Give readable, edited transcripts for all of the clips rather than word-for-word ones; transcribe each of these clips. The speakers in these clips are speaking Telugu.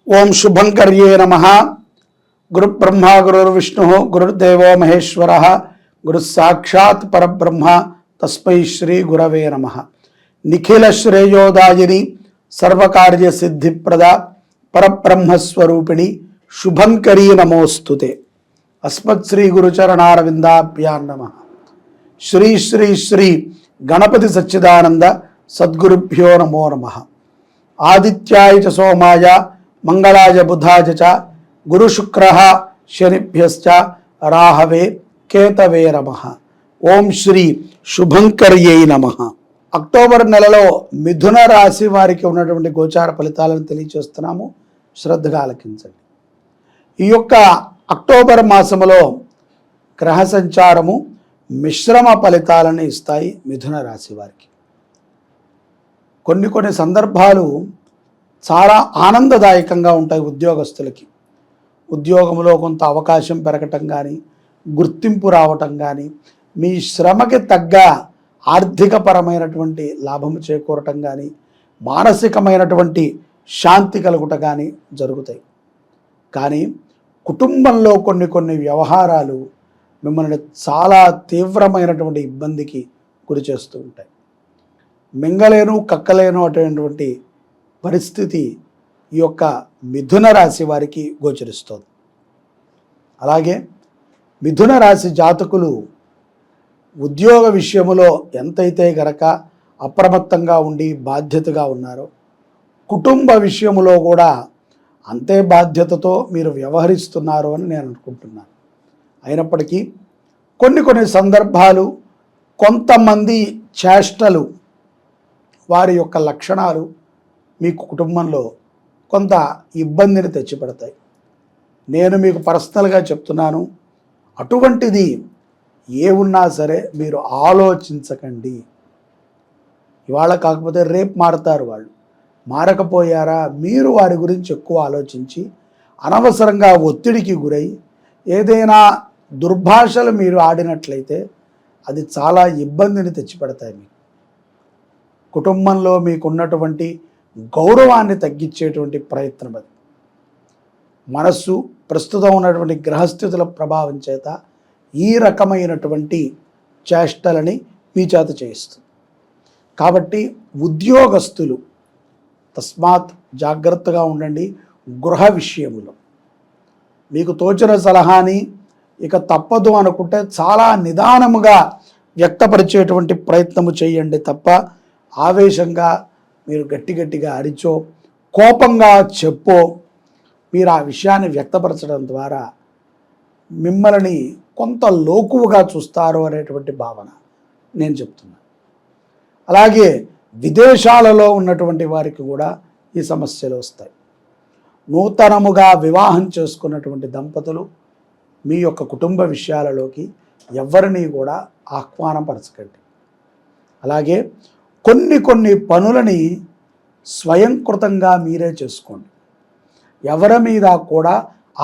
ఓం శుభంకర్యే నమః. గురు బ్రహ్మ గురుర్విష్ణు గురుర్దేవో మహేశ్వర గురు సాక్షాత్ పరబ్రహ్మ తస్మై శ్రీ గురవే నమః. నిఖిల శ్రేయోదాయిని సర్వకార్య సిద్ధిప్రద పరబ్రహ్మస్వరూపిణి శుభంకరీ నమోస్తుతే. అస్మత్ శ్రీ గురుచరణారవిందాభ్యాం నమః. శ్రీ శ్రీ శ్రీ గణపతి సచ్చిదానంద సద్గురుభ్యో నమో నమః. ఆదిత్యాయ చ సోమాయ మంగళాయ బుధాయ చ గురు శుక్ర శనిభ్యశ్చ రాహవే కేతవే నమః. ఓం శ్రీ శుభంకర్యై నమః. అక్టోబర్ నెలలో మిథున రాశి వారికి ఉన్నటువంటి గోచార ఫలితాలను తెలియచేస్తున్నాము, శ్రద్ధగా ఆలకించండి. ఈ యొక్క అక్టోబర్ మాసములో గ్రహ సంచారము మిశ్రమ ఫలితాలను ఇస్తాయి మిథున రాశి వారికి. కొన్ని సందర్భాలు చాలా ఆనందదాయకంగా ఉంటాయి ఉద్యోగస్తులకి. ఉద్యోగంలో కొంత అవకాశం పెరగటం కానీ, గుర్తింపు రావటం కానీ, మీ శ్రమకి తగ్గ ఆర్థికపరమైనటువంటి లాభం చేకూరటం కానీ, మానసికమైనటువంటి శాంతి కలుగుట కానీ జరుగుతాయి. కానీ కుటుంబంలో కొన్ని వ్యవహారాలు మిమ్మల్ని చాలా తీవ్రమైనటువంటి ఇబ్బందికి గురి చేస్తూ ఉంటాయి. మింగలేను కక్కలేను అటువంటి పరిస్థితి ఈ యొక్క మిథున రాశి వారికి గోచరిస్తుంది. అలాగే మిథున రాశి జాతకులు ఉద్యోగ విషయములో ఎంతైతే గనక అప్రమత్తంగా ఉండి బాధ్యతగా ఉన్నారో, కుటుంబ విషయములో కూడా అంతే బాధ్యతతో మీరు వ్యవహరిస్తున్నారు అని నేను అనుకుంటున్నాను. అయినప్పటికీ కొన్ని సందర్భాలు, కొంతమంది చేష్టలు, వారి యొక్క లక్షణాలు మీకు కుటుంబంలో కొంత ఇబ్బందిని తెచ్చిపెడతాయి. నేను మీకు పర్సనల్గా చెప్తున్నాను, అటువంటిది ఏ ఉన్నా సరే మీరు ఆలోచించకండి. ఇవాళ కాకపోతే రేపు మారతారు. వాళ్ళు మారకపోయారా, మీరు వారి గురించి ఎక్కువ ఆలోచించి అనవసరంగా ఒత్తిడికి గురై ఏదైనా దుర్భాషలు మీరు ఆడినట్లయితే అది చాలా ఇబ్బందిని తెచ్చిపెడతాయి. మీకు కుటుంబంలో మీకున్నటువంటి గౌరవాన్ని తగ్గించేటువంటి ప్రయత్నం అది. మనస్సు ప్రస్తుతం ఉన్నటువంటి గ్రహస్థితుల ప్రభావం చేత ఈ రకమైనటువంటి చేష్టలని మీ చేత చేయిస్తుంది. కాబట్టి ఉద్యోగస్తులు తస్మాత్ జాగ్రత్తగా ఉండండి. గృహ విషయములో మీకు తోచిన సలహాని ఇక తప్పదు అనుకుంటే చాలా నిదానముగా వ్యక్తపరిచేటువంటి ప్రయత్నము చేయండి తప్ప ఆవేశంగా మీరు గట్టిగా అరిచో, కోపంగా చెప్పో మీరు ఆ విషయాన్ని వ్యక్తపరచడం ద్వారా మిమ్మల్ని కొంత లోకువుగా చూస్తారు అనేటువంటి భావన నేను చెప్తున్నాను. అలాగే విదేశాలలో ఉన్నటువంటి వారికి కూడా ఈ సమస్యలు వస్తాయి. నూతనముగా వివాహం చేసుకున్నటువంటి దంపతులు మీ యొక్క కుటుంబ విషయాలలోకి ఎవరిని కూడా ఆహ్వానపరచకండి. అలాగే కొన్ని పనులని స్వయంకృతంగా మీరే చేసుకోండి. ఎవరి మీద కూడా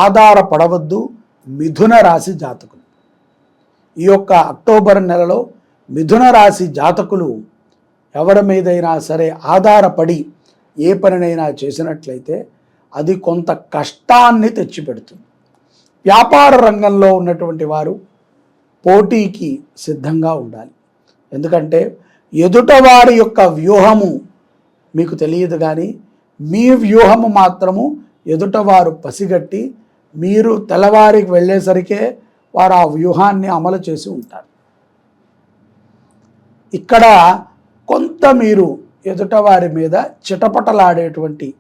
ఆధారపడవద్దు మిథున రాశి జాతకులు. ఈ యొక్క అక్టోబర్ నెలలో మిథున రాశి జాతకులు ఎవరి మీదైనా సరే ఆధారపడి ఏ పనినైనా చేసినట్లయితే అది కొంత కష్టాన్ని తెచ్చిపెడుతుంది. వ్యాపార రంగంలో ఉన్నటువంటి వారు పోటీకి సిద్ధంగా ఉండాలి. ఎందుకంటే ఎదుటవారి యొక్క వ్యూహము మీకు తెలియదు, కానీ మీ వ్యూహము మాత్రము ఎదుటవారు పసిగట్టి మీరు తెల్లవారికి వెళ్ళేసరికే వారు ఆ వ్యూహాన్ని అమలు చేసి ఉంటారు. ఇక్కడ కొంత మీరు ఎదుటవారి మీద చిటపటలాడేటువంటి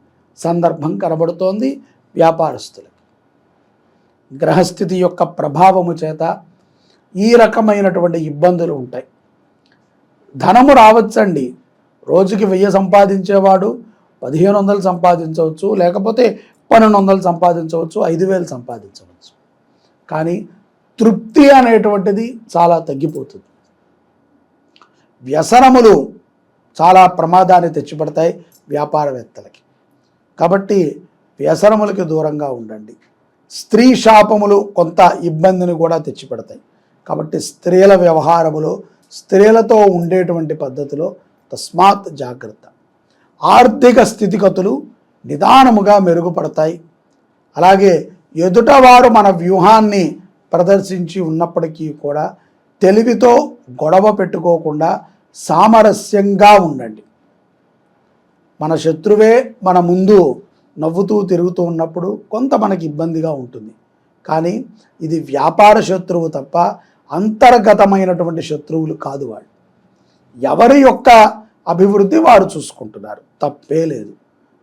సందర్భం కనబడుతోంది వ్యాపారస్తులకు. గ్రహస్థితి యొక్క ప్రభావము చేత ఈ రకమైనటువంటి ఇబ్బందులు ఉంటాయి. ధనము రావచ్చండి. రోజుకి 1000 సంపాదించేవాడు 1500 సంపాదించవచ్చు, లేకపోతే 1200 సంపాదించవచ్చు, 5000 సంపాదించవచ్చు. కానీ తృప్తి అనేటువంటిది చాలా తగ్గిపోతుంది. వ్యసనములు చాలా ప్రమాదాన్ని తెచ్చిపెడతాయి వ్యాపారవేత్తలకి. కాబట్టి వ్యసనములకి దూరంగా ఉండండి. స్త్రీ శాపములు కొంత ఇబ్బందిని కూడా తెచ్చిపెడతాయి. కాబట్టి స్త్రీల వ్యవహారములో, స్త్రీలతో ఉండేటువంటి పద్ధతిలో తస్మాత్ జాగ్రత్త. ఆర్థిక స్థితిగతులు నిదానముగా మెరుగుపడతాయి. అలాగే ఎదుటవారు మన వ్యూహాన్ని ప్రదర్శించి ఉన్నప్పటికీ కూడా తెలివితో గొడవ పెట్టుకోకుండా సామరస్యంగా ఉండండి. మన శత్రువే మన ముందు నవ్వుతూ తిరుగుతూ ఉన్నప్పుడు కొంత మనకి ఇబ్బందిగా ఉంటుంది. కానీ ఇది వ్యాపార శత్రువు తప్ప అంతర్గతమైనటువంటి శత్రువులు కాదు. వాళ్ళు ఎవరి యొక్క అభివృద్ధి వారు చూసుకుంటున్నారు, తప్పే లేదు.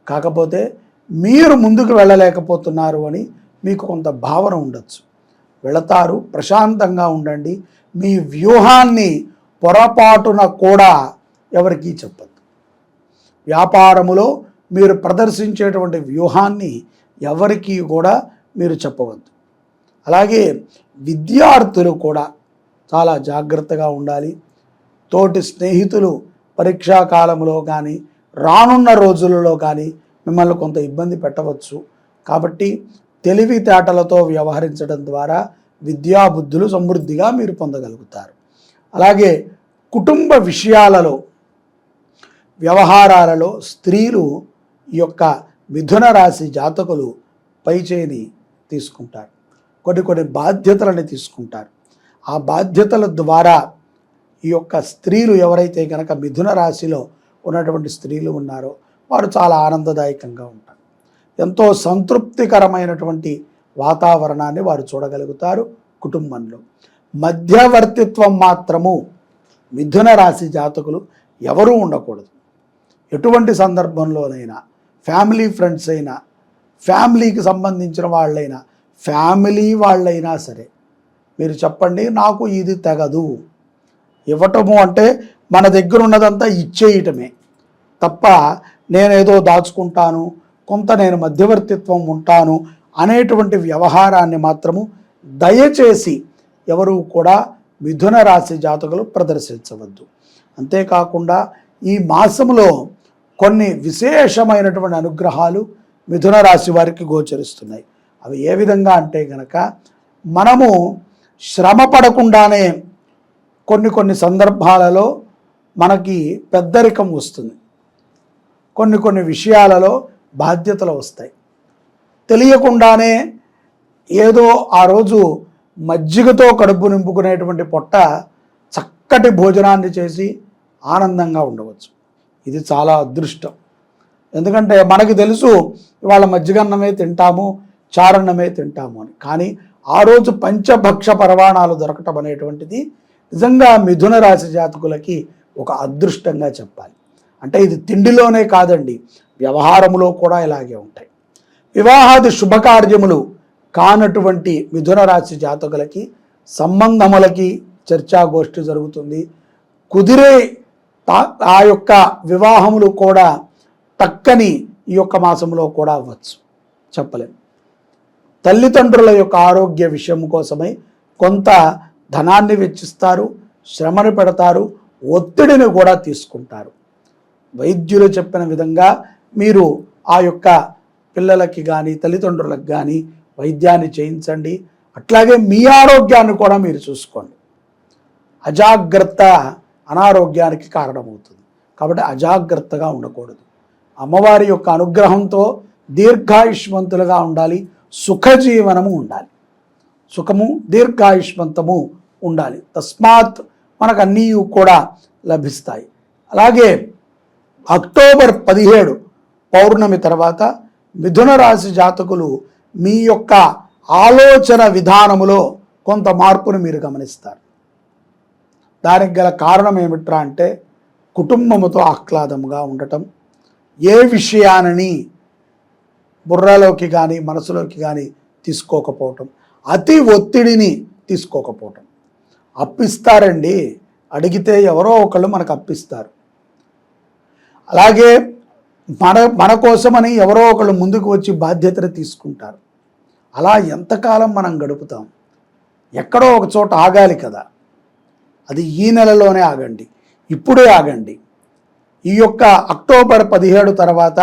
కాకపోతే మీరు ముందుకు వెళ్ళలేకపోతున్నారు అని మీకు కొంత భావన ఉండొచ్చు. వెళతారు, ప్రశాంతంగా ఉండండి. మీ వ్యూహాన్ని పొరపాటున కూడా ఎవరికీ చెప్పద్దు. వ్యాపారములో మీరు ప్రదర్శించేటువంటి వ్యూహాన్ని ఎవరికీ కూడా మీరు చెప్పవద్దు. అలాగే విద్యార్థులు కూడా చాలా జాగ్రత్తగా ఉండాలి. తోటి స్నేహితులు పరీక్షా కాలంలో కానీ రానున్న రోజులలో కానీ మిమ్మల్ని కొంత ఇబ్బంది పెట్టవచ్చు. కాబట్టి తెలివితేటలతో వ్యవహరించడం ద్వారా విద్యాబుద్ధులు సమృద్ధిగా మీరు పొందగలుగుతారు. అలాగే కుటుంబ విషయాలలో, వ్యవహారాలలో స్త్రీలు ఈ యొక్క మిథున రాశి జాతకులు పైచేయి తీసుకుంటారు. కొన్ని బాధ్యతలను తీసుకుంటారు. ఆ బాధ్యతల ద్వారా ఈ యొక్క స్త్రీలు ఎవరైతే కనుక మిథున రాశిలో ఉన్నటువంటి స్త్రీలు ఉన్నారో వారు చాలా ఆనందదాయకంగా ఉంటారు. ఎంతో సంతృప్తికరమైనటువంటి వాతావరణాన్ని వారు చూడగలుగుతారు. కుటుంబంలో మధ్యవర్తిత్వం మాత్రము మిథున రాశి జాతకులు ఎవరూ ఉండకూడదు. ఎటువంటి సందర్భంలోనైనా ఫ్యామిలీ ఫ్రెండ్స్ అయినా, ఫ్యామిలీకి సంబంధించిన వాళ్ళైనా, ఫ్యామిలీ వాళ్ళైనా సరే మీరు చెప్పండి, నాకు ఇది తెగదు. ఇవ్వటము అంటే మన దగ్గర ఉన్నదంతా ఇచ్చేయటమే తప్ప నేనేదో దాచుకుంటాను, కొంత నేను మధ్యవర్తిత్వం ఉంటాను అనేటువంటి వ్యవహారాన్ని మాత్రము దయచేసి ఎవరు కూడా మిథున రాశి జాతకులు ప్రదర్శించవద్దు. అంతేకాకుండా ఈ మాసంలో కొన్ని విశేషమైనటువంటి అనుగ్రహాలు మిథున రాశి వారికి గోచరిస్తున్నాయి. అవి ఏ విధంగా అంటే కనుక, మనము శ్రమ పడకుండానే కొన్ని సందర్భాలలో మనకి పెద్దరికం వస్తుంది. కొన్ని విషయాలలో బాధ్యతలు వస్తాయి. తెలియకుండానే ఏదో ఆ రోజు మజ్జిగతో కడుపు నింపుకునేటువంటి పొట్ట చక్కటి భోజనాన్ని చేసి ఆనందంగా ఉండవచ్చు. ఇది చాలా అదృష్టం. ఎందుకంటే మనకు తెలుసు ఇవాళ మజ్జిగన్నమే తింటాము, చారన్నమే తింటాము అని. కానీ ఆ రోజు పంచభక్ష పరవాణాలు దొరకటం అనేటువంటిది నిజంగా మిథున రాశి జాతకులకి ఒక అదృష్టంగా చెప్పాలి. అంటే ఇది తిండిలోనే కాదండి, వ్యవహారములో కూడా ఇలాగే ఉంటాయి. వివాహాది శుభకార్యములు కానటువంటి మిథున రాశి జాతకులకి సంబంధములకి చర్చాగోష్ఠి జరుగుతుంది. కుదిరే ఆ యొక్క వివాహములు కూడా టక్కని ఈ యొక్క మాసంలో కూడా అవ్వచ్చు, చెప్పలేం. తల్లిదండ్రుల యొక్క ఆరోగ్య విషయం కోసమై కొంత ధనాన్ని వెచ్చిస్తారు, శ్రమను పెడతారు, ఒత్తిడిని కూడా తీసుకుంటారు. వైద్యులు చెప్పిన విధంగా మీరు ఆ యొక్క పిల్లలకి కానీ తల్లిదండ్రులకు కానీ వైద్యాన్ని చేయించండి. అట్లాగే మీ ఆరోగ్యాన్ని కూడా మీరు చూసుకోండి. అజాగ్రత్త అనారోగ్యానికి కారణమవుతుంది. కాబట్టి అజాగ్రత్తగా ఉండకూడదు. అమ్మవారి యొక్క అనుగ్రహంతో దీర్ఘాయుష్మంతులుగా ఉండాలి, సుఖజీవనము ఉండాలి, సుఖము దీర్ఘాయుష్మంతము ఉండాలి. తస్మాత్ మనకు అన్నీ కూడా లభిస్తాయి. అలాగే అక్టోబర్ 17 పౌర్ణమి తర్వాత మిథున రాశి జాతకులు మీ యొక్క ఆలోచన విధానములో కొంత మార్పును మీరు గమనిస్తారు. దానికి గల కారణం ఏమిట్రా అంటే కుటుంబముతో ఆహ్లాదముగా ఉండటం, ఏ విషయాన్ని బుర్రలోకి కానీ మనసులోకి కానీ తీసుకోకపోవటం, అతి ఒత్తిడిని తీసుకోకపోవటం. అప్పిస్తారండి, అడిగితే ఎవరో ఒకళ్ళు మనకు అప్పిస్తారు. అలాగే మన కోసమని ఎవరో ఒకళ్ళు ముందుకు వచ్చి బాధ్యతను తీసుకుంటారు. అలా ఎంతకాలం మనం గడుపుతాం? ఎక్కడో ఒక చోట ఆగాలి కదా. అది ఈ నెలలోనే ఆగండి, ఇప్పుడే ఆగండి. ఈ యొక్క అక్టోబర్ 17 తర్వాత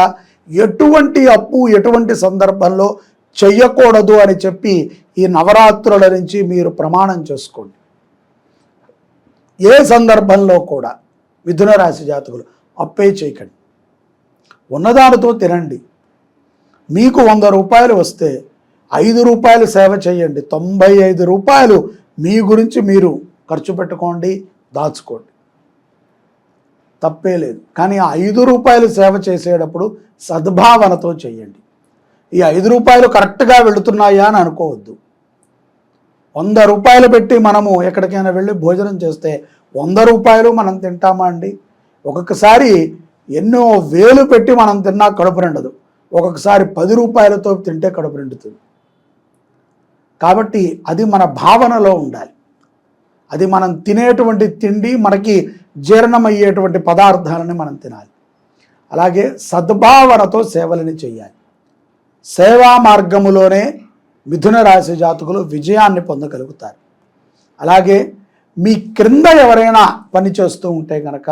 ఎటువంటి అప్పు ఎటువంటి సందర్భంలో చెయ్యకూడదు అని చెప్పి ఈ నవరాత్రుల నుంచి మీరు ప్రమాణం చేసుకోండి. ఏ సందర్భంలో కూడా మిథున రాశి జాతకులు అప్పే చేయకండి. ఉన్నదానితో తినండి, మీకు 100 రూపాయలు వస్తే 5 రూపాయలు సేవ చేయండి, 95 రూపాయలు మీ గురించి మీరు ఖర్చు పెట్టుకోండి, దాచుకోండి, తప్పే లేదు. కానీ ఆ 5 రూపాయలు సేవ చేసేటప్పుడు సద్భావనతో చేయండి. ఈ 5 రూపాయలు కరెక్ట్గా వెళుతున్నాయా అని అనుకోవద్దు. 100 రూపాయలు పెట్టి మనము ఎక్కడికైనా వెళ్ళి భోజనం చేస్తే 100 రూపాయలు మనం తింటామా అండి? ఒక్కొక్కసారి ఎన్నో వేలు పెట్టి మనం తిన్నా కడుపు నిండదు, ఒక్కొక్కసారి 10 రూపాయలతో తింటే కడుపు నిండుతుంది. కాబట్టి అది మన భావనలో ఉండాలి. అది మనం తినేటువంటి తిండి, మనకి జీర్ణమయ్యేటువంటి పదార్థాలని మనం తినాలి. అలాగే సద్భావనతో సేవలని చేయాలి. సేవా మార్గములోనే మిథున రాశి జాతకులు విజయాన్ని పొందగలుగుతారు. అలాగే మీ క్రింద ఎవరైనా పని చేస్తూ ఉంటే కనుక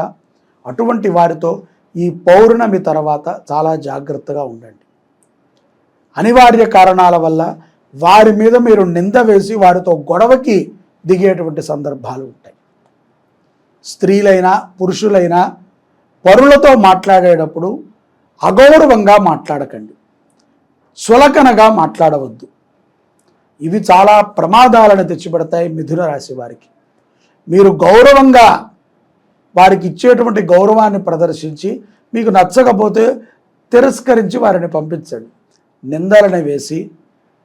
అటువంటి వారితో ఈ పౌర్ణమి తర్వాత చాలా జాగ్రత్తగా ఉండండి. అనివార్య కారణాల వల్ల వారి మీద మీరు నింద వేసి వారితో గొడవకి దిగేటువంటి సందర్భాలు ఉంటాయి. స్త్రీలైనా పురుషులైనా పరులతో మాట్లాడేటప్పుడు అగౌరవంగా మాట్లాడకండి, సులకనగా మాట్లాడవద్దు. ఇవి చాలా ప్రమాదాలను తెచ్చిపెడతాయి మిథున రాశి వారికి. మీరు గౌరవంగా వారికి ఇచ్చేటువంటి గౌరవాన్ని ప్రదర్శించి మీకు నచ్చకపోతే తిరస్కరించి వారిని పంపించండి. నిందలను వేసి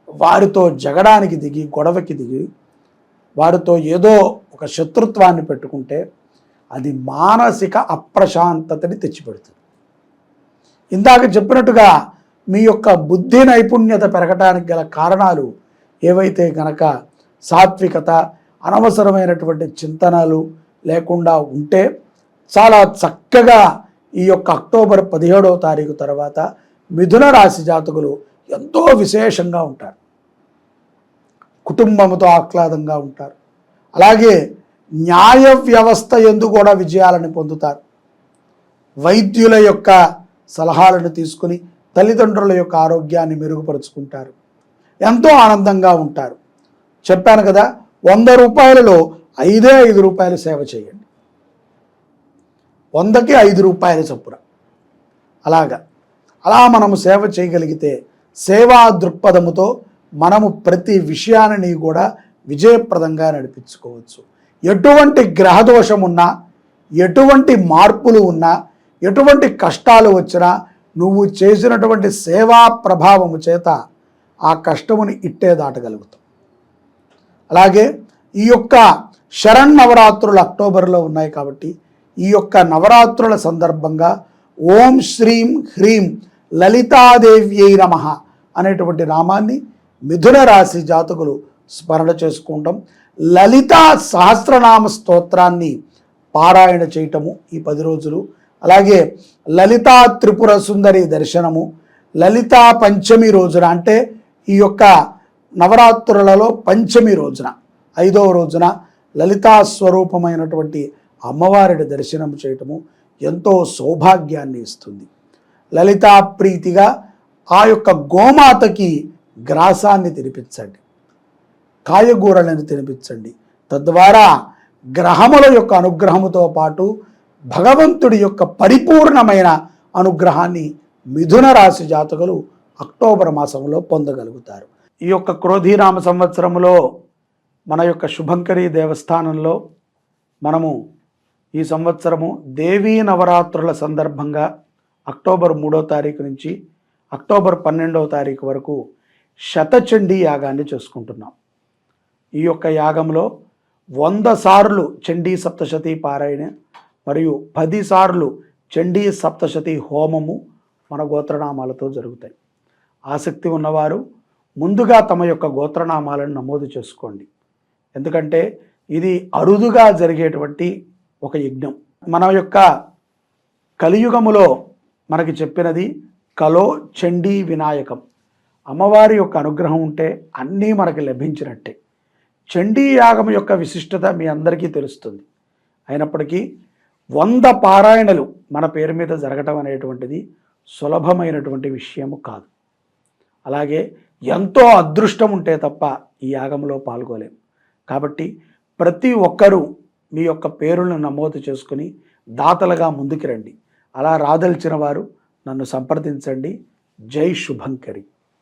వారితో జగడానికి దిగి గొడవకి దిగి వారితో ఏదో ఒక శత్రుత్వాన్ని పెట్టుకుంటే అది మానసిక అప్రశాంతతని తెచ్చిపెడుతుంది. ఇందాక చెప్పినట్టుగా మీ యొక్క బుద్ధి నైపుణ్యత పెరగటానికి గల కారణాలు ఏవైతే కనుక సాత్వికత, అనవసరమైనటువంటి చింతనలు లేకుండా ఉంటే చాలా చక్కగా ఈ యొక్క అక్టోబర్ 17వ తారీఖు తర్వాత మిథున రాశి జాతకులు ఎంతో విశేషంగా ఉంటారు. కుటుంబంతో ఆహ్లాదంగా ఉంటారు. అలాగే న్యాయ వ్యవస్థ యందు కూడా విజయాలను పొందుతారు. వైద్యుల యొక్క సలహాలను తీసుకుని తల్లిదండ్రుల యొక్క ఆరోగ్యాన్ని మెరుగుపరుచుకుంటారు. ఎంతో ఆనందంగా ఉంటారు. చెప్పాను కదా, 100 రూపాయలలో 5 రూపాయలు సేవ చేయండి, 100కి 5 రూపాయల చొప్పున. అలా మనము సేవ చేయగలిగితే సేవా దృక్పథముతో మనము ప్రతి విషయాన్ని కూడా విజయప్రదంగా నడిపించుకోవచ్చు. ఎటువంటి గ్రహదోషం ఉన్నా, ఎటువంటి మార్పులు ఉన్నా, ఎటువంటి కష్టాలు వచ్చినా నువ్వు చేసినటువంటి సేవా ప్రభావము చేత ఆ కష్టముని ఇట్టే దాటగలుగుతాం. అలాగే ఈ యొక్క శరన్నవరాత్రులు అక్టోబర్లో ఉన్నాయి కాబట్టి ఈ యొక్క నవరాత్రుల సందర్భంగా ఓం శ్రీం హ్రీం లలితాదేవ్యై నమః అనేటువంటి నామాన్ని మిథున రాశి జాతకులు స్మరణ చేసుకుంటాం. లలితా సహస్రనామ స్తోత్రాన్ని పారాయణ చేయటము ఈ 10 రోజులు. అలాగే లలితా త్రిపుర సుందరి దర్శనము లలితా పంచమి రోజున, అంటే ఈ యొక్క నవరాత్రులలో పంచమి రోజున 5వ రోజున లలితా స్వరూపమైనటువంటి అమ్మవారిని దర్శనం చేయటము ఎంతో సౌభాగ్యాన్ని ఇస్తుంది. లలితా ప్రీతిగా ఆ యొక్క గోమాతకి గ్రాసాన్ని తినిపించండి, కాయగూరలను తినిపించండి. తద్వారా గ్రహముల యొక్క అనుగ్రహముతో పాటు భగవంతుడి యొక్క పరిపూర్ణమైన అనుగ్రహాన్ని మిథున రాశి జాతకులు అక్టోబర్ మాసంలో పొందగలుగుతారు. ఈ యొక్క క్రోధీనామ సంవత్సరంలో మన యొక్క శుభంకరి దేవస్థానంలో మనము ఈ సంవత్సరము దేవీ నవరాత్రుల సందర్భంగా అక్టోబర్ 3వ తారీఖు నుంచి అక్టోబర్ 12వ తారీఖు వరకు శతచండీ యాగాన్ని చేసుకుంటున్నాం. ఈ యొక్క యాగంలో 100 సార్లు చండీ సప్తశతి పారాయణ మరియు 10 సార్లు చండీ సప్తశతి హోమము మన గోత్రనామాలతో జరుగుతాయి. ఆసక్తి ఉన్నవారు ముందుగా తమ యొక్క గోత్రనామాలను నమోదు చేసుకోండి. ఎందుకంటే ఇది అరుదుగా జరిగేటువంటి ఒక యజ్ఞం. మన యొక్క కలియుగములో మనకి చెప్పినది కలో చండీ వినాయకం. అమ్మవారి యొక్క అనుగ్రహం ఉంటే అన్నీ మనకి లభించినట్టే. చండీ యాగం యొక్క విశిష్టత మీ అందరికీ తెలుస్తుంది. అయినప్పటికీ 100 పారాయణలు మన పేరు మీద జరగటం అనేటువంటిది సులభమైనటువంటి విషయము కాదు. అలాగే ఎంతో అదృష్టం ఉంటే తప్ప ఈ యాగంలో పాల్గొలేము. కాబట్టి ప్రతి ఒక్కరూ మీ యొక్క పేరులను నమోదు చేసుకుని దాతలుగా ముందుకు రండి. అలా రాదలిచిన వారు నన్ను సంప్రదించండి, జై శుభంకరి.